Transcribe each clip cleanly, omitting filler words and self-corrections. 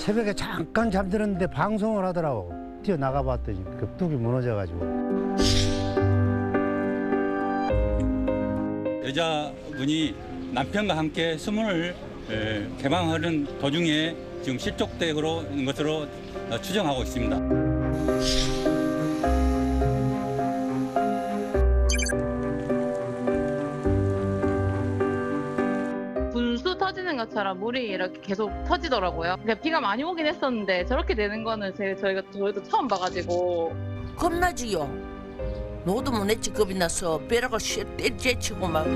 새벽에 잠깐 잠들었는데 방송을 하더라고. 뛰어나가 봤더니 급뚝이 무너져가지고. 여자분이 남편과 함께 수문을 개방하는 도중에 지금 실족된 것으로 추정하고 있습니다. 분수 터지는 것처럼 물이 이렇게 계속 터지더라고요. 그러니까 비가 많이 오긴 했었는데 저렇게 되는 거는 저희도 처음 봐가지고. 겁나지요. 노도 못 냈지 겁이 나서 벼락을 떼치고 막.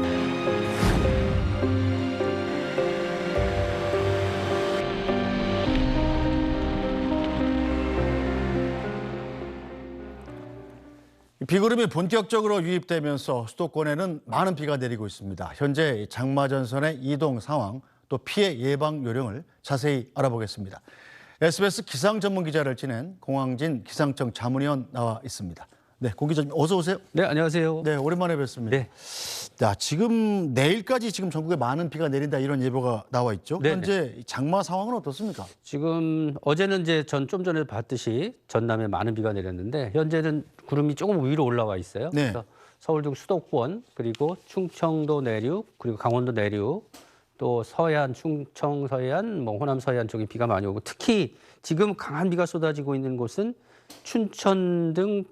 비구름이 본격적으로 유입되면서 수도권에는 많은 비가 내리고 있습니다. 현재 장마 전선의 이동 상황 또 피해 예방 요령을 자세히 알아보겠습니다. SBS 기상 전문 기자를 지낸 공항진 기상청 자문위원 나와 있습니다. 네, 공 기자님 어서 오세요. 네, 안녕하세요. 네, 오랜만에 뵙습니다. 네. 자, 지금 내일까지 지금 전국에 많은 비가 내린다 이런 예보가 나와 있죠. 네네. 현재 장마 상황은 어떻습니까? 지금 어제는 이제 좀 전에 봤듯이 전남에 많은 비가 내렸는데 현재는 구름이 조금 위로 올라와 있어요. 네. 그래서 서울 등 수도권 그리고 충청도 내륙 그리고 강원도 내륙 또 서해안, 충청 서해안, 호남 서해안 쪽에 비가 많이 오고 특히 지금 강한 비가 쏟아지고 있는 곳은 춘천 등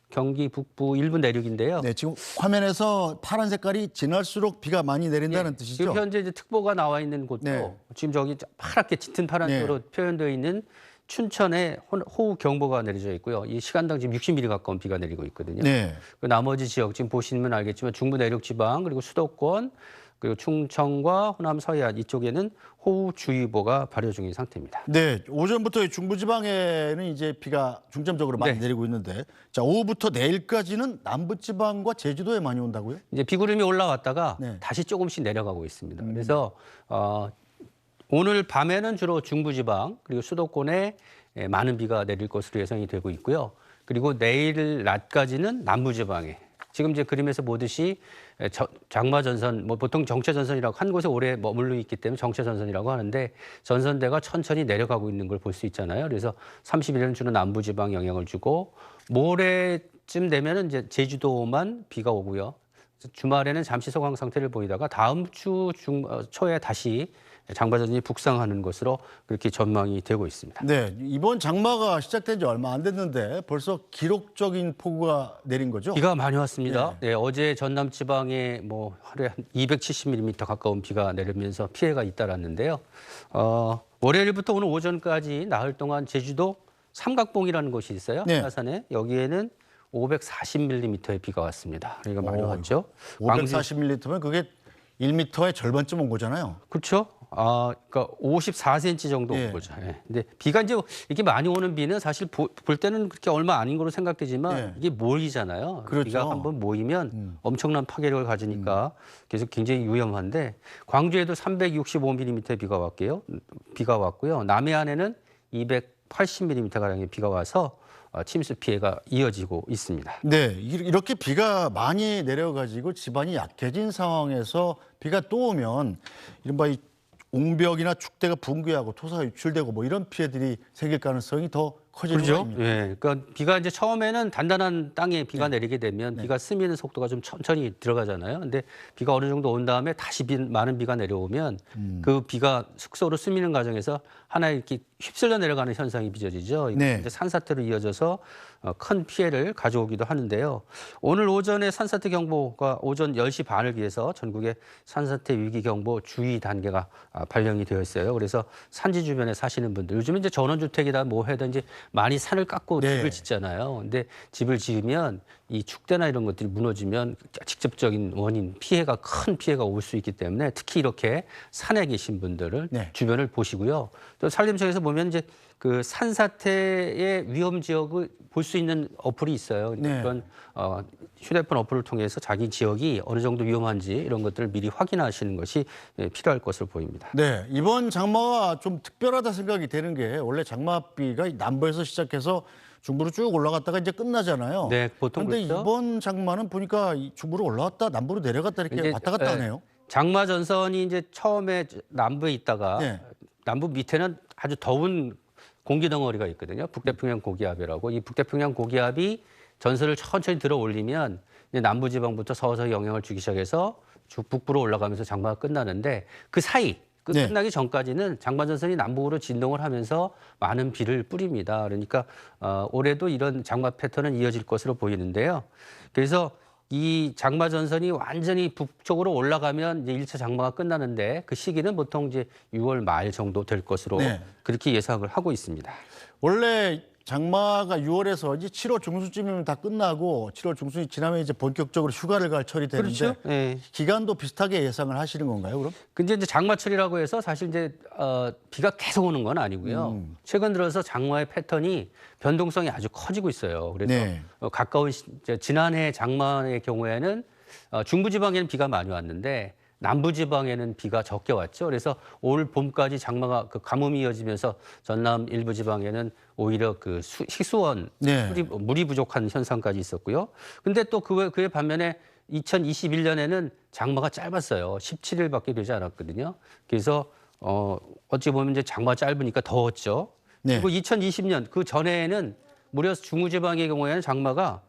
경기 북부 일부 내륙인데요. 네, 지금 화면에서 파란 색깔이 지날수록 비가 많이 내린다는 뜻이죠. 지금 현재 이제 특보가 나와 있는 곳도 네. 지금 저기 파랗게 짙은 파란색으로 표현되어 있는 춘천에 호우 경보가 내려져 있고요. 이 시간당 지금 60mm 가까운 비가 내리고 있거든요. 네. 그 나머지 지역 지금 보시면 알겠지만 중부 내륙 지방 그리고 수도권 그리고 충청과 호남 서해안 이쪽에는 호우주의보가 발효 중인 상태입니다. 네, 오전부터 중부지방에는 이제 비가 중점적으로 많이 네. 내리고 있는데, 자 오후부터 내일까지는 남부지방과 제주도에 많이 온다고요? 이제 비구름이 올라왔다가 네. 다시 조금씩 내려가고 있습니다. 그래서 오늘 밤에는 주로 중부지방 그리고 수도권에 많은 비가 내릴 것으로 예상이 되고 있고요. 그리고 내일 낮까지는 남부지방에 지금 이제 그림에서 보듯이 장마 전선, 보통 정체 전선이라고 한 곳에 오래 머물러 있기 때문에 정체 전선이라고 하는데 전선대가 천천히 내려가고 있는 걸 볼 수 있잖아요. 그래서 30일은 주로 남부지방 영향을 주고 모레쯤 되면은 이제 제주도만 비가 오고요. 주말에는 잠시 소강 상태를 보이다가 다음 주 초에 다시 장마전선이 북상하는 것으로 그렇게 전망이 되고 있습니다. 네, 이번 장마가 시작된 지 얼마 안 됐는데 벌써 기록적인 폭우가 내린 거죠? 비가 많이 왔습니다. 네, 어제 전남 지방에 하루에 한 270mm 가까운 비가 내리면서 피해가 잇따랐는데요. 월요일부터 오늘 오전까지 나흘 동안 제주도 삼각봉이라는 곳이 있어요. 네. 한라산에 여기에는 540mm의 비가 왔습니다. 그러니까 많이 왔죠. 540ml면 그게 1m의 절반쯤 온 거잖아요. 그렇죠. 그러니까 54cm 정도 온 거죠. 예. 근데 비가 이제 이렇게 많이 오는 비는 사실 볼 때는 그렇게 얼마 아닌 거로 생각되지만 이게 모이잖아요. 그렇죠. 비가 한번 모이면 엄청난 파괴력을 가지니까 계속 굉장히 위험한데 광주에도 365mm 비가 왔고요. 남해안에는 280mm 가량의 비가 와서 침수 피해가 이어지고 있습니다. 네, 이렇게 비가 많이 내려가지고 지반이 약해진 상황에서 비가 또 오면 이른바 이 옹벽이나 축대가 붕괴하고 토사가 유출되고 이런 피해들이 생길 가능성이 더 커지는 그렇죠. 거입니다. 예. 그러니까 비가 이제 처음에는 단단한 땅에 비가 내리게 되면 비가 스미는 속도가 좀 천천히 들어가잖아요. 근데 비가 어느 정도 온 다음에 다시 많은 비가 내려오면 그 비가 숙소로 스미는 과정에서 하나의 이렇게 휩쓸려 내려가는 현상이 빚어지죠. 네. 이제 산사태로 이어져서 큰 피해를 가져오기도 하는데요. 오늘 오전에 산사태 경보가 오전 10시 반을 기해서 전국에 산사태 위기 경보 주의 단계가 발령이 되어 있어요. 그래서 산지 주변에 사시는 분들 요즘은 이제 전원주택이다 해든지 많이 산을 깎고 집을 짓잖아요. 근데 집을 지으면 이 축대나 이런 것들이 무너지면 직접적인 원인, 큰 피해가 올 수 있기 때문에 특히 이렇게 산에 계신 분들을 주변을 보시고요. 또 산림청에서 보면 이제 그 산사태의 위험 지역을 볼 수 있는 어플이 있어요. 그런 휴대폰 어플을 통해서 자기 지역이 어느 정도 위험한지 이런 것들을 미리 확인하시는 것이 필요할 것으로 보입니다. 네, 이번 장마가 좀 특별하다 생각이 되는 게 원래 장마비가 남부에서 시작해서 중부로 쭉 올라갔다가 이제 끝나잖아요. 네, 보통 그런데 그렇죠. 이번 장마는 보니까 중부로 올라왔다 남부로 내려갔다 이렇게 왔다 갔다 하네요. 장마 전선이 이제 처음에 남부에 있다가 남부 밑에는 아주 더운 공기 덩어리가 있거든요. 북태평양 고기압이라고. 이 북태평양 고기압이 전선을 천천히 들어 올리면 이제 남부지방부터 서서히 영향을 주기 시작해서 북부로 올라가면서 장마가 끝나는데 그 사이 네. 끝나기 전까지는 장마전선이 남북으로 진동을 하면서 많은 비를 뿌립니다. 그러니까 올해도 이런 장마 패턴은 이어질 것으로 보이는데요. 그래서 이 장마전선이 완전히 북쪽으로 올라가면 이제 1차 장마가 끝나는데 그 시기는 보통 이제 6월 말 정도 될 것으로 네. 그렇게 예상을 하고 있습니다. 원래 장마가 6월에서 이제 7월 중순쯤이면 다 끝나고 7월 중순이 지나면 이제 본격적으로 휴가를 갈 철이 되는데 그렇죠. 예. 기간도 비슷하게 예상을 하시는 건가요, 그럼? 근데 이제 장마철이라고 해서 사실 이제 비가 계속 오는 건 아니고요. 최근 들어서 장마의 패턴이 변동성이 아주 커지고 있어요. 그래서 네. 가까운 지난해 장마의 경우에는 중부지방에는 비가 많이 왔는데 남부지방에는 비가 적게 왔죠. 그래서 올 봄까지 장마가 그 가뭄이 이어지면서 전남 일부 지방에는 오히려 그 식수원 네. 물이 부족한 현상까지 있었고요. 근데 또 그의 반면에 2021년에는 장마가 짧았어요. 17일밖에 되지 않았거든요. 그래서 어찌 보면 이제 장마가 짧으니까 더웠죠. 네. 그리고 2020년 그 전해에는 무려 중부지방의 경우에는 장마가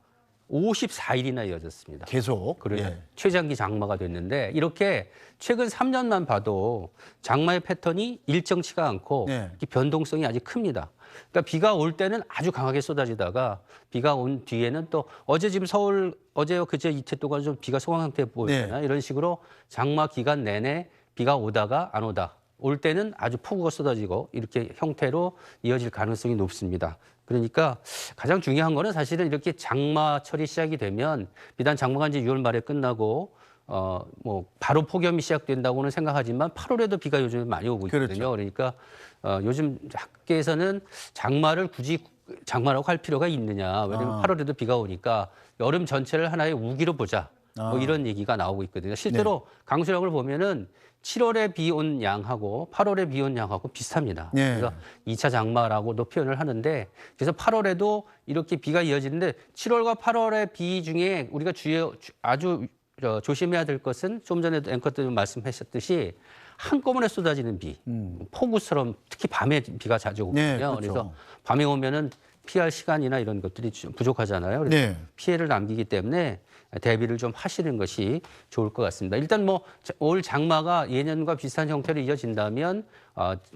54일이나 이어졌습니다. 계속. 그래요. 예. 최장기 장마가 됐는데 이렇게 최근 3년만 봐도 장마의 패턴이 일정치가 않고 네. 이 변동성이 아주 큽니다. 그러니까 비가 올 때는 아주 강하게 쏟아지다가 비가 온 뒤에는 또 어제 지금 서울 어제요 그제 이틀 동안 좀 비가 소강 상태 보였잖아요. 네. 이런 식으로 장마 기간 내내 비가 오다가 안 오다. 올 때는 아주 폭우가 쏟아지고 이렇게 형태로 이어질 가능성이 높습니다. 그러니까 가장 중요한 거는 사실은 이렇게 장마철이 시작이 되면 비단 장마가 이제 6월 말에 끝나고 뭐 바로 폭염이 시작된다고는 생각하지만 8월에도 비가 요즘 많이 오고 있거든요. 그렇죠. 그러니까 요즘 학계에서는 장마를 굳이 장마라고 할 필요가 있느냐. 왜냐하면 8월에도 비가 오니까 여름 전체를 하나의 우기로 보자. 뭐 이런 얘기가 나오고 있거든요. 실제로 강수량을 보면은 7월에 비 온 양하고 8월에 비 온 양하고 비슷합니다. 네. 그래서 2차 장마라고도 표현을 하는데 그래서 8월에도 이렇게 비가 이어지는데 7월과 8월의 비 중에 우리가 아주 조심해야 될 것은 좀 전에도 앵커도 말씀하셨듯이 한꺼번에 쏟아지는 비, 폭우처럼 특히 밤에 비가 자주 오거든요. 네, 그렇죠. 그래서 밤에 오면은 피할 시간이나 이런 것들이 좀 부족하잖아요. 그래서 네. 피해를 남기기 때문에 대비를 좀 하시는 것이 좋을 것 같습니다. 일단 뭐 올 장마가 예년과 비슷한 형태로 이어진다면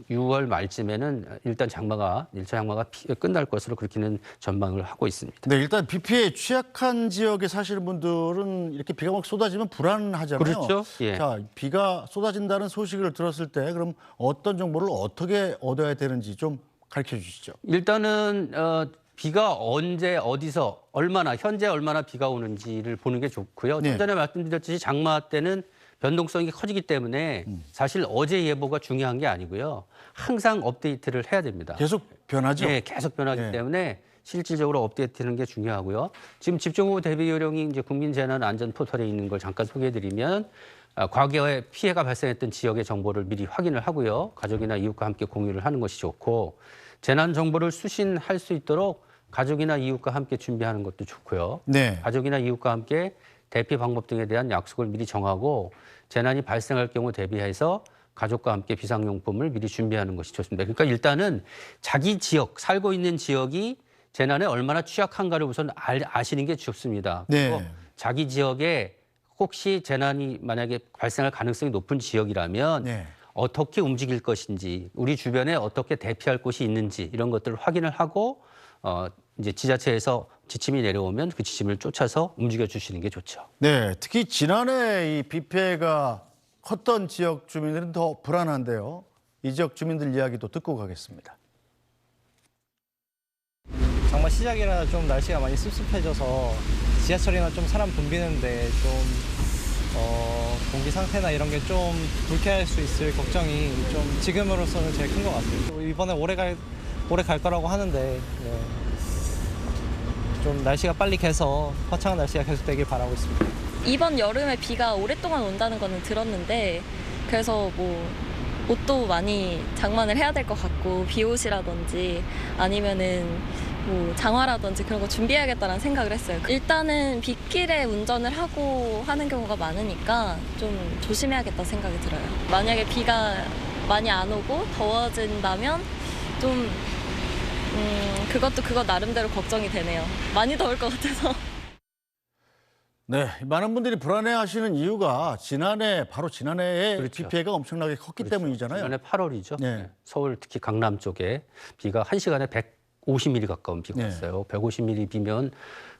6월 말쯤에는 일단 1차 장마가 끝날 것으로 그렇게는 전망을 하고 있습니다. 네, 일단 비 피해 취약한 지역에 사시는 분들은 이렇게 비가 막 쏟아지면 불안하잖아요. 그렇죠. 예. 자, 비가 쏟아진다는 소식을 들었을 때 그럼 어떤 정보를 어떻게 얻어야 되는지 좀 가르쳐 주시죠. 일단은 비가 언제 어디서 얼마나 현재 얼마나 비가 오는지를 보는 게 좋고요. 네. 좀 전에 말씀드렸듯이 장마 때는 변동성이 커지기 때문에 사실 어제 예보가 중요한 게 아니고요. 항상 업데이트를 해야 됩니다. 계속 변하죠? 네, 계속 변하기 네. 때문에 실질적으로 업데이트하는 게 중요하고요. 지금 집중호우 대비 요령이 이제 국민재난안전 포털에 있는 걸 잠깐 소개해드리면 과거에 피해가 발생했던 지역의 정보를 미리 확인을 하고요. 가족이나 이웃과 함께 공유를 하는 것이 좋고 재난 정보를 수신할 수 있도록 가족이나 이웃과 함께 준비하는 것도 좋고요. 네. 가족이나 이웃과 함께 대피 방법 등에 대한 약속을 미리 정하고 재난이 발생할 경우 대비해서 가족과 함께 비상용품을 미리 준비하는 것이 좋습니다. 그러니까 일단은 자기 지역, 살고 있는 지역이 재난에 얼마나 취약한가를 우선 아시는 게 좋습니다. 그리고 네. 자기 지역에 혹시 재난이 만약에 발생할 가능성이 높은 지역이라면 네. 어떻게 움직일 것인지, 우리 주변에 어떻게 대피할 곳이 있는지 이런 것들을 확인을 하고 이제 지자체에서 지침이 내려오면 그 지침을 쫓아서 움직여 주시는 게 좋죠. 네, 특히 지난해 이 비 피해가 컸던 지역 주민들은 더 불안한데요. 이 지역 주민들 이야기도 듣고 가겠습니다. 장마 시작이라 좀 날씨가 많이 습습해져서 지하철이나 좀 사람 붐비는데 좀 공기 상태나 이런 게 좀 불쾌할 수 있을 걱정이 좀 지금으로서는 제일 큰 것 같아요. 이번에 오래 갈 거라고 하는데 좀 날씨가 빨리 개서 화창한 날씨가 계속되길 바라고 있습니다. 이번 여름에 비가 오랫동안 온다는 거는 들었는데 그래서 뭐 옷도 많이 장만을 해야 될 것 같고 비옷이라든지 아니면은 뭐 장화라든지 그런 거 준비해야겠다는 생각을 했어요. 일단은 빗길에 운전을 하고 하는 경우가 많으니까 좀 조심해야겠다 생각이 들어요. 만약에 비가 많이 안 오고 더워진다면 좀 그것도 그거 나름대로 걱정이 되네요. 많이 더울 것 같아서. 네, 많은 분들이 불안해하시는 이유가 바로 지난해에 그렇죠. 비 피해가 엄청나게 컸기 때문이잖아요. 지난해 8월이죠. 네. 서울 특히 강남 쪽에 비가 1시간에 150mm 가까운 비가 네. 왔어요. 150mm 비면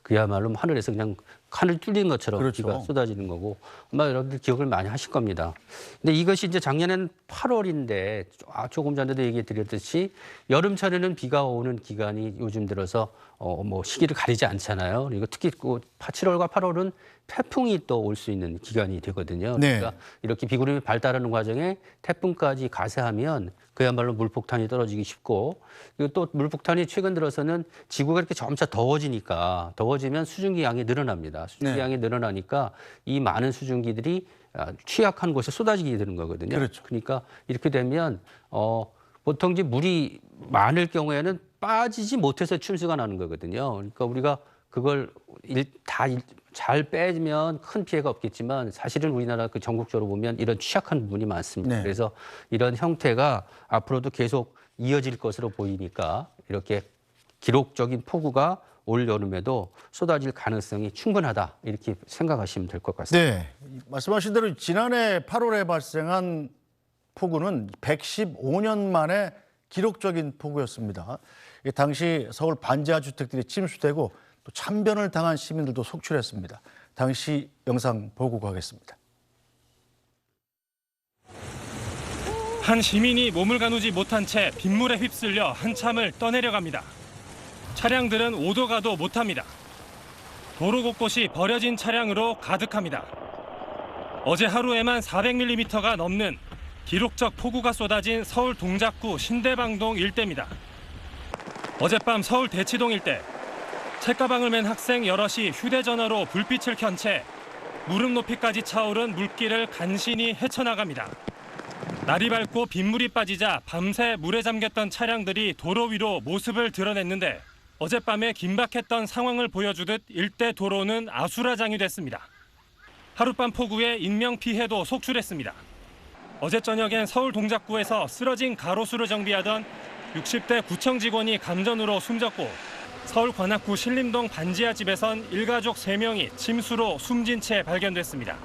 그야말로 하늘에서 그냥 하늘 뚫린 것처럼 그렇죠. 비가 쏟아지는 거고 아마 여러분들 기억을 많이 하실 겁니다. 근데 이것이 이제 작년엔 8월인데 조금 전에도 얘기 드렸듯이 여름철에는 비가 오는 기간이 요즘 들어서 뭐 시기를 가리지 않잖아요. 그리고 특히 7월과 8월은 태풍이 또 올 수 있는 기간이 되거든요. 네. 그러니까 이렇게 비구름이 발달하는 과정에 태풍까지 가세하면 그야말로 물폭탄이 떨어지기 쉽고 그리고 또 물폭탄이 최근 들어서는 지구가 이렇게 점차 더워지니까 더워지면 수증기 양이 늘어납니다. 수증기 네. 양이 늘어나니까 이 많은 수증기들이 취약한 곳에 쏟아지게 되는 거거든요. 그렇죠. 그러니까 이렇게 되면 보통 이제 물이 많을 경우에는 빠지지 못해서 침수가 나는 거거든요. 그러니까 우리가 그걸 잘 빼면 큰 피해가 없겠지만 사실은 우리나라 그 전국적으로 보면 이런 취약한 부분이 많습니다. 네. 그래서 이런 형태가 앞으로도 계속 이어질 것으로 보이니까 이렇게 기록적인 폭우가 올 여름에도 쏟아질 가능성이 충분하다 이렇게 생각하시면 될 것 같습니다. 네, 말씀하신 대로 지난해 8월에 발생한 폭우는 115년 만에 기록적인 폭우였습니다. 당시 서울 반지하 주택들이 침수되고 또 참변을 당한 시민들도 속출했습니다. 당시 영상 보고 가겠습니다. 한 시민이 몸을 가누지 못한 채 빗물에 휩쓸려 한참을 떠내려갑니다. 차량들은 오도 가도 못합니다. 도로 곳곳이 버려진 차량으로 가득합니다. 어제 하루에만 400mm가 넘는 기록적 폭우가 쏟아진 서울 동작구 신대방동 일대입니다. 어젯밤 서울 대치동 일대. 책가방을 맨 학생 여럿이 휴대전화로 불빛을 켠 채 무릎 높이까지 차오른 물길을 간신히 헤쳐나갑니다. 날이 밝고 빗물이 빠지자 밤새 물에 잠겼던 차량들이 도로 위로 모습을 드러냈는데 어젯밤에 긴박했던 상황을 보여주듯 일대 도로는 아수라장이 됐습니다. 하룻밤 폭우에 인명피해도 속출했습니다. 어제 저녁엔 서울 동작구에서 쓰러진 가로수를 정비하던 60대 구청 직원이 감전으로 숨졌고 서울 관악구 신림동 반지하 집에선 일가족 3명이 침수로 숨진 채 발견됐습니다.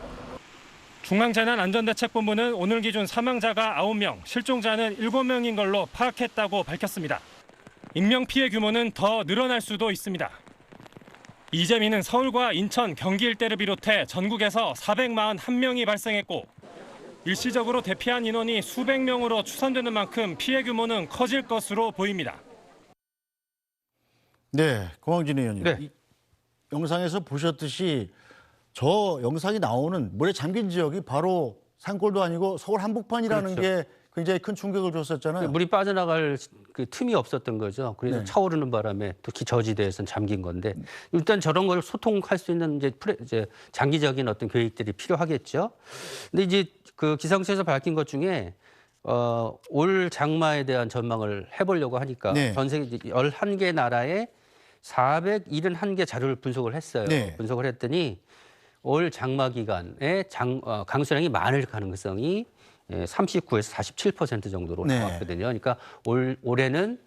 중앙재난안전대책본부는 오늘 기준 사망자가 9명, 실종자는 7명인 걸로 파악했다고 밝혔습니다. 인명피해 규모는 더 늘어날 수도 있습니다. 이재민은 서울과 인천, 경기 일대를 비롯해 전국에서 441명이 발생했고 일시적으로 대피한 인원이 수백 명으로 추산되는 만큼 피해 규모는 커질 것으로 보입니다. 네, 고광진 의원님. 네. 이 영상에서 보셨듯이 저 영상이 나오는 물에 잠긴 지역이 바로 산골도 아니고 서울 한복판이라는 그렇죠. 게 굉장히 큰 충격을 줬었잖아요. 물이 빠져나갈 그 틈이 없었던 거죠. 그래서 네. 차오르는 바람에 특히 저지대에서는 잠긴 건데 일단 저런 걸 소통할 수 있는 이제 장기적인 어떤 계획들이 필요하겠죠. 근데 이제 그 기상청에서 밝힌 것 중에 올 장마에 대한 전망을 해보려고 하니까 네. 전 세계 11개 나라에 471개 자료를 분석을 했어요. 네. 분석을 했더니 올 장마 기간에 강수량이 많을 가능성이 39에서 47% 정도로 네. 나왔거든요. 그러니까 올해는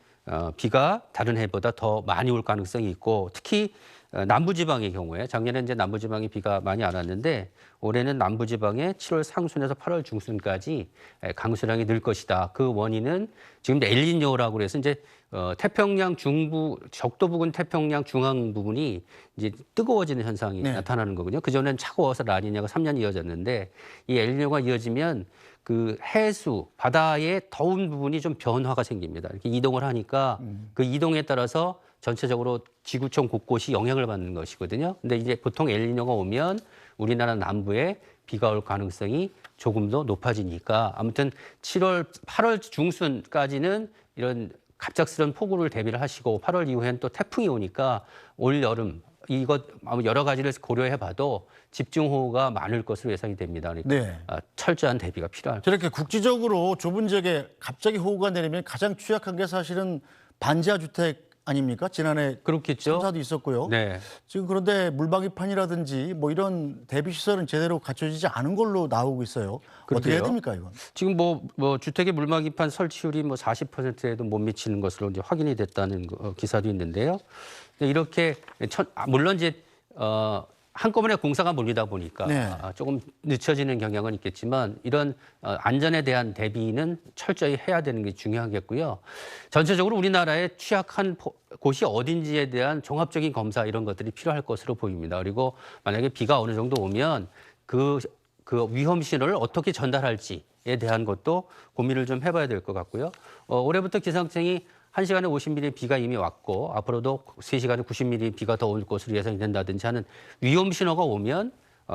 비가 다른 해보다 더 많이 올 가능성이 있고 특히 남부지방의 경우에 작년에 이제 남부지방에 비가 많이 안 왔는데 올해는 남부지방에 7월 상순에서 8월 중순까지 강수량이 늘 것이다. 그 원인은 지금 엘니뇨라고 그래서 이제 태평양 중부, 적도 부근 태평양 중앙 부분이 이제 뜨거워지는 현상이 네. 나타나는 거거든요. 그 전에는 차가워서 라니냐가 3년 이어졌는데 이 엘니뇨가 이어지면 그 해수 바다의 더운 부분이 좀 변화가 생깁니다. 이렇게 이동을 하니까 그 이동에 따라서 전체적으로 지구촌 곳곳이 영향을 받는 것이거든요. 근데 이제 보통 엘니뇨가 오면 우리나라 남부에 비가 올 가능성이 조금 더 높아지니까 아무튼 8월 중순까지는 이런 갑작스러운 폭우를 대비를 하시고 8월 이후엔 또 태풍이 오니까 올 여름 이것 여러 가지를 고려해봐도 집중호우가 많을 것으로 예상이 됩니다. 그러니까 네. 철저한 대비가 필요합니다. 저렇게 국지적으로 좁은 지역에 갑자기 호우가 내리면 가장 취약한 게 사실은 반지하 주택 아닙니까? 지난해 그렇겠죠. 참사도 있었고요. 네. 지금 그런데 물방위판이라든지 뭐 이런 대비 시설은 제대로 갖춰지지 않은 걸로 나오고 있어요. 어떻게 해야 그러게요. 됩니까, 이건? 지금 뭐 주택의 물막이판 설치율이 뭐 40%에도 못 미치는 것으로 이제 확인이 됐다는 기사도 있는데요. 근데 이렇게 물론 이제 한꺼번에 공사가 몰리다 보니까 네. 조금 늦춰지는 경향은 있겠지만 이런 안전에 대한 대비는 철저히 해야 되는 게 중요하겠고요. 전체적으로 우리나라의 취약한 곳이 어딘지에 대한 종합적인 검사 이런 것들이 필요할 것으로 보입니다. 그리고 만약에 비가 어느 정도 오면 그 위험 신호를 어떻게 전달할지에 대한 것도 고민을 좀 해봐야 될 것 같고요. 올해부터 기상청이 1시간에 50mm 비가 이미 왔고 앞으로도 3시간에 90mm 비가 더 올 것으로 예상이 된다든지 하는 위험 신호가 오면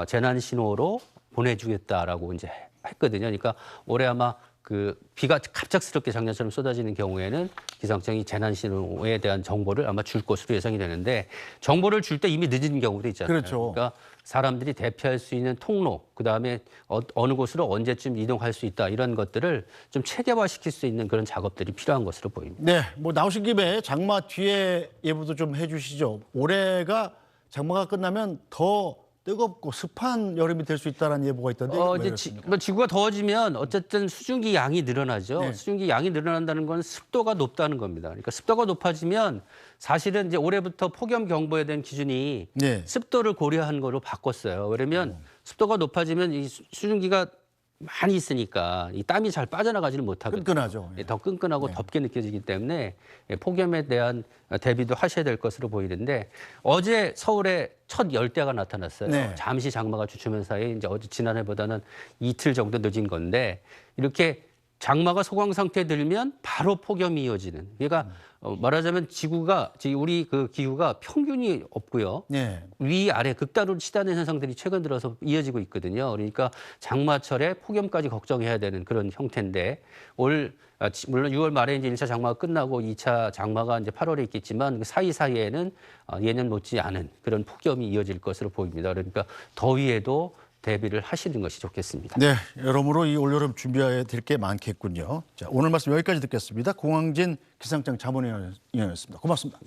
재난 신호로 보내주겠다라고 이제 했거든요. 그러니까 올해 아마 그 비가 갑작스럽게 작년처럼 쏟아지는 경우에는 기상청이 재난 신호에 대한 정보를 아마 줄 것으로 예상이 되는데 정보를 줄 때 이미 늦은 경우도 있잖아요. 그렇죠. 그러니까 사람들이 대피할 수 있는 통로, 그다음에 어느 곳으로 언제쯤 이동할 수 있다 이런 것들을 좀 체계화시킬 수 있는 그런 작업들이 필요한 것으로 보입니다. 네, 뭐 나오신 김에 장마 뒤에 예보도 좀 해주시죠. 올해가 장마가 끝나면 더 뜨겁고 습한 여름이 될 수 있다는 예보가 있던데. 이제 지구가 더워지면 어쨌든 수증기 양이 늘어나죠. 네. 수증기 양이 늘어난다는 건 습도가 높다는 겁니다. 그러니까 습도가 높아지면 사실은 이제 올해부터 폭염 경보에 대한 기준이 네. 습도를 고려한 거로 바꿨어요. 왜냐면 습도가 높아지면 이 수증기가 많이 있으니까 이 땀이 잘 빠져나가지를 못하거든요. 끈끈하죠. 더 끈끈하고 네. 덥게 느껴지기 때문에 폭염에 대한 대비도 하셔야 될 것으로 보이는데 어제 서울에 첫 열대가 나타났어요. 네. 잠시 장마가 주춤한 사이에 이제 어제 지난해보다는 이틀 정도 늦은 건데 이렇게 장마가 소강 상태에 들면 바로 폭염이 이어지는. 그러니까 말하자면 우리 그 기후가 평균이 없고요. 네. 위아래 극단으로 치닫는 현상들이 최근 들어서 이어지고 있거든요. 그러니까 장마철에 폭염까지 걱정해야 되는 그런 형태인데 물론 6월 말에 이제 1차 장마가 끝나고 2차 장마가 이제 8월에 있겠지만 그 사이사이에는 예년 못지 않은 그런 폭염이 이어질 것으로 보입니다. 그러니까 더위에도 대비를 하시는 것이 좋겠습니다. 네, 여러모로 이 올여름 준비해야 될 게 많겠군요. 자, 오늘 말씀 여기까지 듣겠습니다. 공항진 기상청 자문위원이었습니다. 고맙습니다.